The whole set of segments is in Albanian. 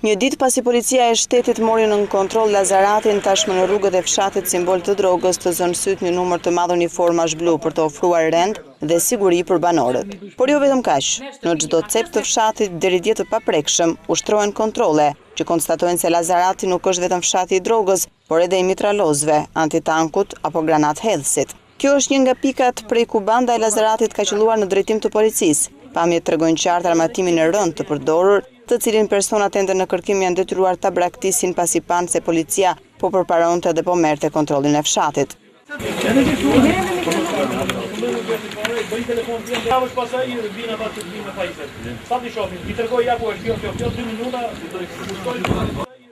Një ditë pasi policia e shtetit mori në kontroll Lazaratin, tashmë në rrugët e fshatit simbol të drogës të zënë syt një numër të madh uniformash blu për të ofruar rend dhe siguri për banorët. Por jo vetëm kaq, në çdo cep të fshatit deri dje të paprekshëm ushtrohen kontrolle që konstatojnë se Lazarati nuk është vetëm fshati i drogës, por edhe i mitralozëve, antitankut apo granathedhësit. Kjo është një nga pikat prej ku banda e Lazaratit ka qelluar në drejtim të policisë. Pamjet tregojnë qartë armatimin e rënd të përdorur, të cilin personat ende në kërkim janë detyruar ta braktisin pasi panë se policia po përparonte dhe po merrte kontrollin e fshatit.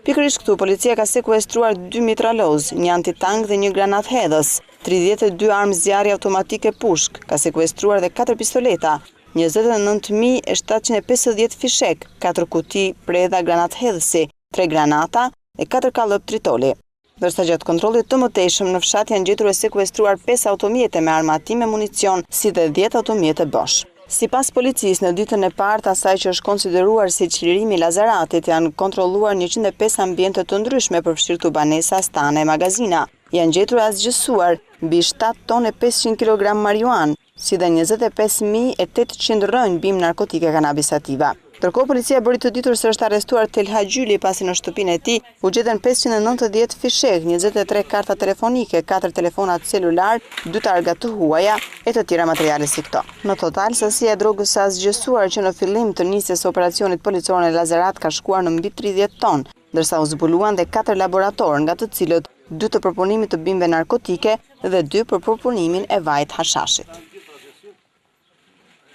Pikërisht këtu policia ka sekuestruar 2 mitralozë, një antitank dhe një granathedhës, 32 armë zjarri automatike pushk, ka sekuestruar dhe 4 pistoleta, 29.750 fishek, 4 kuti predha granathedhësi, 3 granata e 4 kallëp tritoli. Ndërsa gjatë kontrollit të mëtejshëm në fshat janë gjetur e sekuestruar 5 automjete me armatim e municion, si dhe 10 automjete Bosch. Sipas policisë, në ditën e parë të asaj që është konsideruar si çlirimi i Lazaratit, janë kontrolluar 105 ambiente të ndryshme, përfshirë banesa, stane e magazina. Janë gjetur e asgjësuar mbi 7 tonë e 500 kg marijuan, si dhe 25.800 rënjë bim narkotike kanabis sativa. Ndërkohë policia bëri të ditur se është arrestuar Telha Gjyli pasi në shtëpinë e tij u gjetën 590 fishek, 23 karta telefonike, 4 telefonat celular, 2 targa të huaja e të tjera materiale si këto. Në total, sasia e drogës së asgjësuar që në fillim të nisjes së operacionit policor në Lazarat ka shkuar në mbi 30 tonë, ndërsa u zbuluan dhe 4 laboratorë, nga të cilët 2 të përpunimit të bimëve narkotike dhe 2 për përpunimin e vajit hashashit.